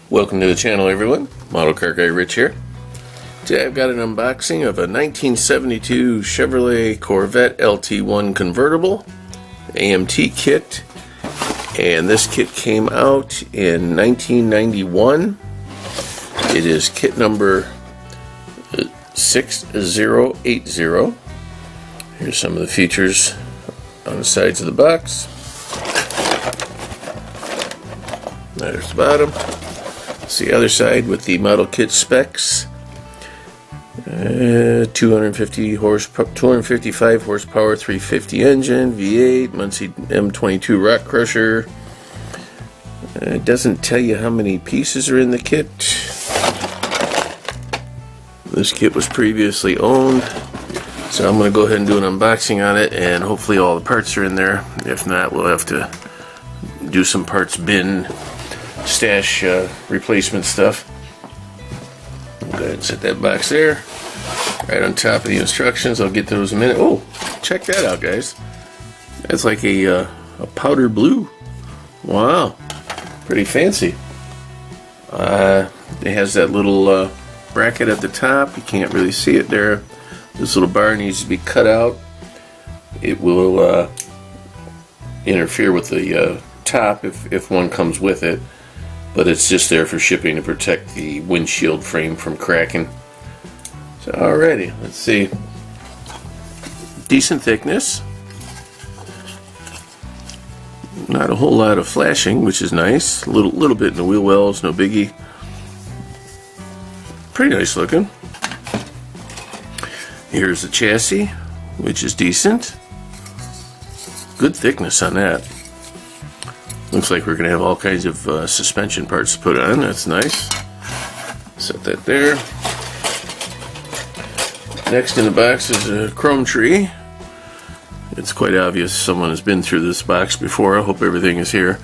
Welcome to the channel, everyone. Model Car Guy Rich here. Today I've got an unboxing of a 1972 Chevrolet Corvette LT1 convertible AMT kit, and this kit came out in 1991. It is kit number 6080. Here's some of the features on the sides of the box. There's the bottom. It's the other side with the model kit specs. 255 horsepower, 350 engine, V8, Muncie M22 rock crusher. It doesn't tell you how many pieces are in the kit. This kit was previously owned, so I'm going to go ahead and do an unboxing on it, and hopefully all the parts are in there. If not, we'll have to do some parts bin stash replacement stuff. Go ahead and set that box there, right on top of the instructions. I'll get those in a minute. Oh, check that out, guys. That's like a powder blue. Wow, pretty fancy. It has that little bracket at the top. You can't really see it there. This little bar needs to be cut out. It will interfere with the top if one comes with it, but it's just there for shipping to protect the windshield frame from cracking. So alrighty, let's see. Decent thickness. Not a whole lot of flashing, which is nice. A little bit in the wheel wells, no biggie. Pretty nice looking. Here's the chassis, which is decent. Good thickness on that. Looks like we're going to have all kinds of suspension parts to put on. That's nice. Set that there. Next in the box is a chrome tree. It's quite obvious someone has been through this box before. I hope everything is here.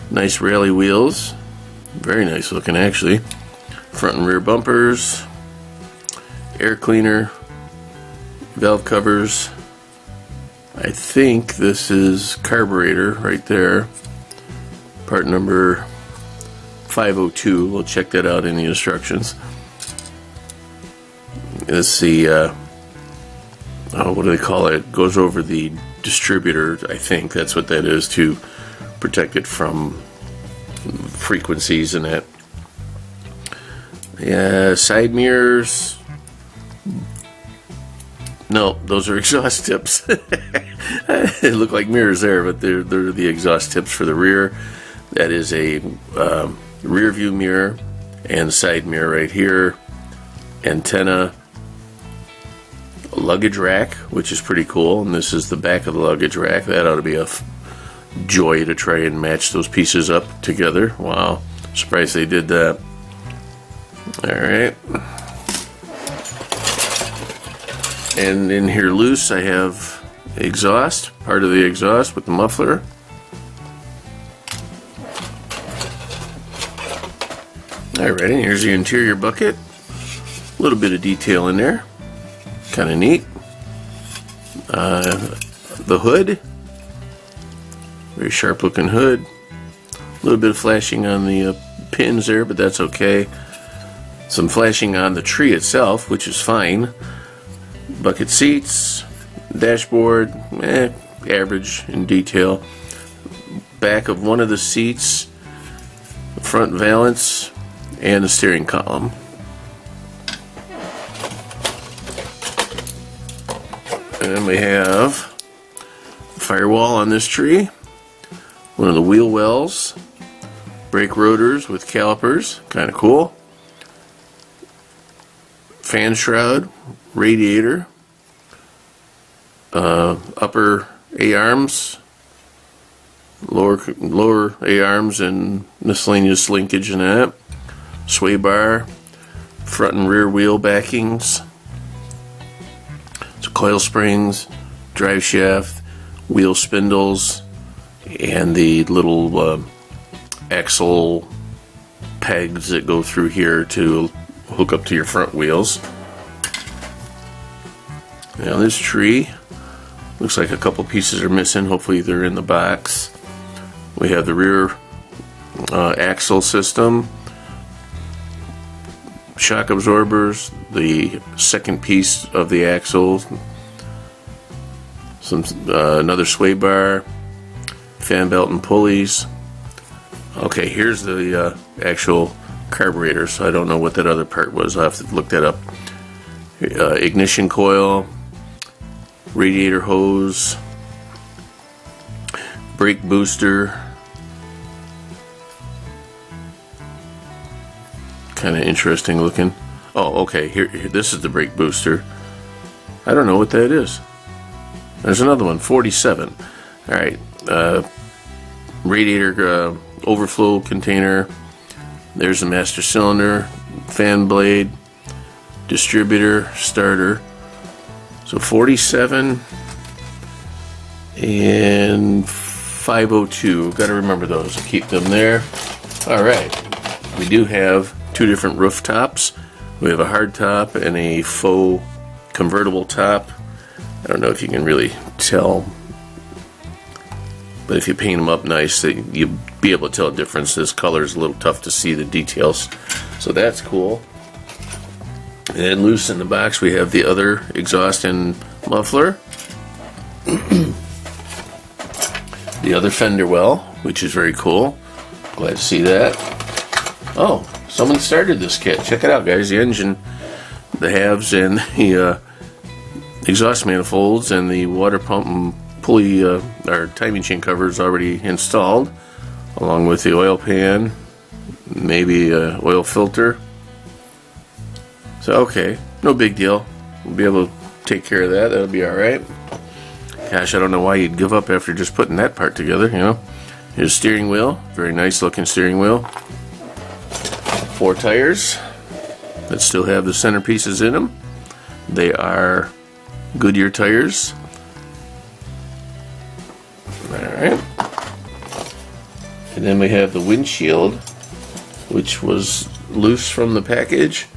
Nice rally wheels. Very nice looking, actually. Front and rear bumpers. Air cleaner. Valve covers. I think this is carburetor right there. Part number 502. We'll check that out in the instructions. It's the what do they call it? Goes over the distributor. I think that's what that is, to protect it from frequencies and that. Yeah, side mirrors. No, those are exhaust tips. They look like mirrors there, but they're the exhaust tips for the rear. That is a rear view mirror and side mirror right here. Antenna. A luggage rack, which is pretty cool, and this is the back of the luggage rack. That ought to be a joy to try and match those pieces up together. Wow, surprised they did that. Alright. And in here loose I have exhaust, part of the exhaust with the muffler. Alright, and here's the interior bucket. A little bit of detail in there. Kind of neat. The hood. Very sharp looking hood. A little bit of flashing on the pins there, but that's okay. Some flashing on the tree itself, which is fine. Bucket seats, dashboard, average in detail. Back of one of the seats, front valance, and the steering column. And then we have a firewall on this tree, one of the wheel wells, brake rotors with calipers, kind of cool. Fan shroud, radiator, upper A-arms, lower A-arms and miscellaneous linkage and that, sway bar, front and rear wheel backings, so coil springs, drive shaft, wheel spindles, and the little axle pegs that go through here to hook up to your front wheels. Now this tree looks like a couple pieces are missing. Hopefully they're in the box. We have the rear axle system, shock absorbers, the second piece of the axle, some another sway bar, fan belt and pulleys. Okay, here's the actual carburetor, so I don't know what that other part was. I'll have to look that up. Ignition coil, radiator hose, brake booster. Kind of interesting looking. Oh, okay, here, this is the brake booster. I don't know what that is. There's another one, 47. Alright, radiator overflow container. There's the master cylinder, fan blade, distributor, starter. So 47 and 502. Got to remember those. Keep them there. Alright, we do have two different roof tops. We have a hard top and a faux convertible top. I don't know if you can really tell, but if you paint them up nice, you'll be able to tell a difference. This color is a little tough to see the details, so that's cool. And loose in the box we have the other exhaust and muffler. The other fender well, which is very cool. Glad to see that. Oh, someone started this kit. Check it out, guys. The engine, the halves, and the exhaust manifolds, and the water pump and pulley or timing chain covers already installed, along with the oil pan, maybe a oil filter. So okay, no big deal. We'll be able to take care of that. That'll be all right. Gosh, I don't know why you'd give up after just putting that part together, you know. Here's a steering wheel, very nice looking steering wheel. 4 tires that still have the centerpieces in them. They are Goodyear tires. Alright. And then we have the windshield, which was loose from the package,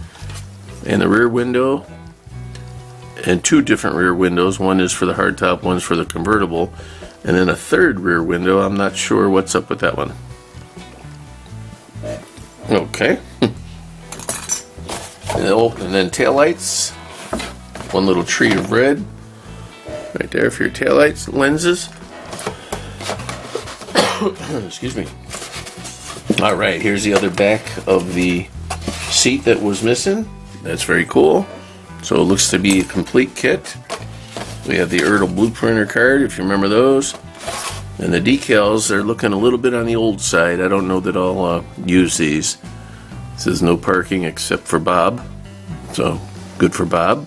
and the rear window, and 2 different rear windows. One is for the hardtop, one's for the convertible, and then a third rear window. I'm not sure what's up with that one. Okay. And then taillights. One little tree of red right there for your taillights, lenses. Excuse me. Alright, here's the other back of the seat that was missing. That's very cool. So it looks to be a complete kit. We have the Ertl Blueprinter card, if you remember those. And the decals are looking a little bit on the old side. I don't know that I'll use these. It says no parking except for Bob. So, good for Bob.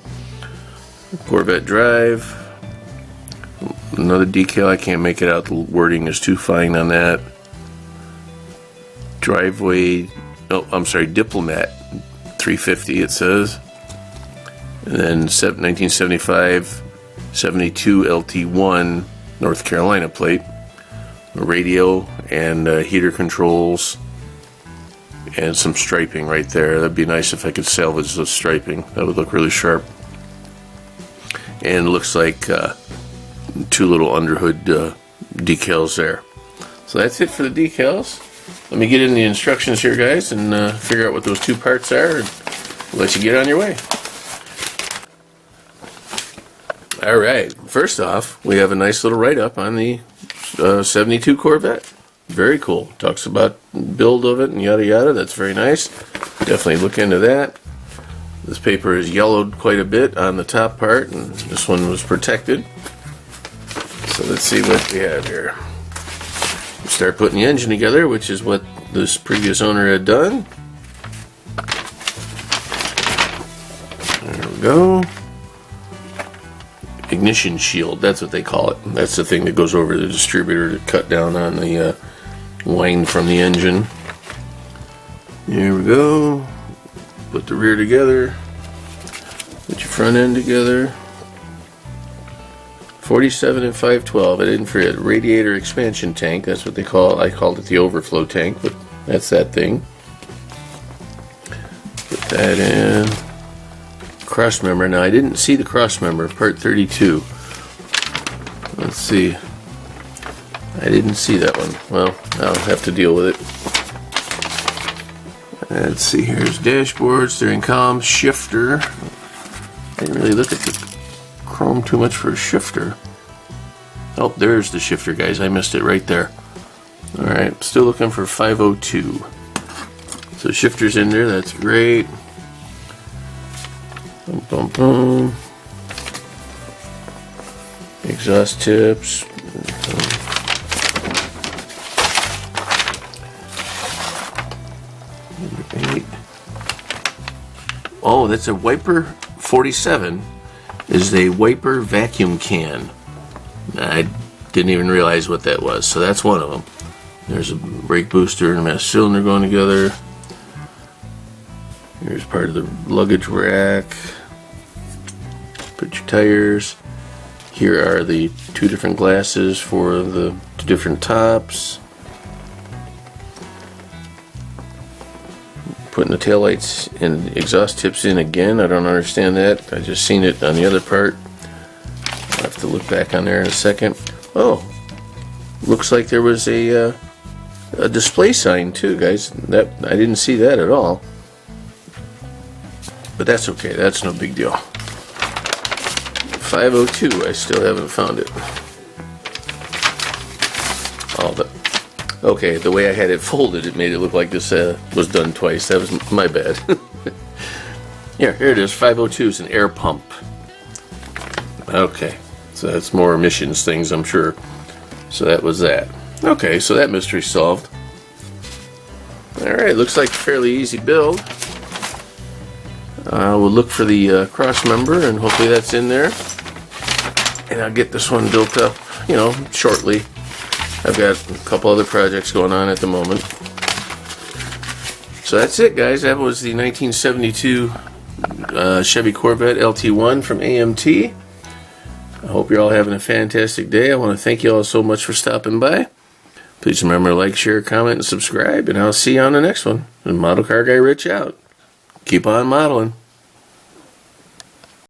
Corvette drive. Another decal, I can't make it out. The wording is too fine on that. Driveway, oh, I'm sorry, Diplomat 350 it says. And then 1975 72 LT1 North Carolina plate. A radio and heater controls. And some striping right there. That'd be nice if I could salvage the striping. That would look really sharp. And it looks like 2 little underhood decals there. So that's it for the decals. Let me get in the instructions here, guys, and figure out what those 2 parts are, and let you get on your way. Alright, first off, we have a nice little write-up on the 72 Corvette. Very cool. Talks about build of it and yada yada. That's very nice. Definitely look into that. This paper is yellowed quite a bit on the top part, and this one was protected. So let's see what we have here. We start putting the engine together, which is what this previous owner had done. There we go. Ignition shield, that's what they call it. That's the thing that goes over the distributor to cut down on the wind from the engine. Here we go. Put the rear together. Put your front end together. 47 and 512. I didn't forget. Radiator expansion tank. That's what they call it. I called it the overflow tank, but that's that thing. Put that in. Cross member. Now I didn't see the cross member. Part 32. Let's see. I didn't see that one. Well, I'll have to deal with it. Let's see, here's dashboard, steering column, shifter. I didn't really look at the chrome too much for a shifter. Oh, there's the shifter, guys. I missed it right there. Alright, still looking for 502. So shifter's in there, that's great. Boom, boom, boom. Exhaust tips. Number 8. Oh, that's a wiper 47. Is a wiper vacuum can. I didn't even realize what that was, so that's one of them. There's a brake booster and a master cylinder going together. Here's part of the luggage rack. Put your tires. Here are the two different glasses for the two different tops. Putting the taillights and exhaust tips in again. I don't understand that. I just seen it on the other part. I'll have to look back on there in a second. Oh, looks like there was a display sign too, guys. That I didn't see that at all. But that's okay. That's no big deal. 502. I still haven't found it. Oh, but okay. The way I had it folded, it made it look like this was done twice. That was my bad. Yeah, here it is. 502 is an air pump. Okay, so that's more emissions things, I'm sure. So that was that. Okay, so that mystery's solved. Alright, looks like a fairly easy build. We'll look for the cross member, and hopefully that's in there. And I'll get this one built up, you know, shortly. I've got a couple other projects going on at the moment. So that's it, guys. That was the 1972 Chevy Corvette LT1 from AMT. I hope you're all having a fantastic day. I want to thank you all so much for stopping by. Please remember to like, share, comment, and subscribe, and I'll see you on the next one. And Model Car Guy Rich out. Keep on modeling.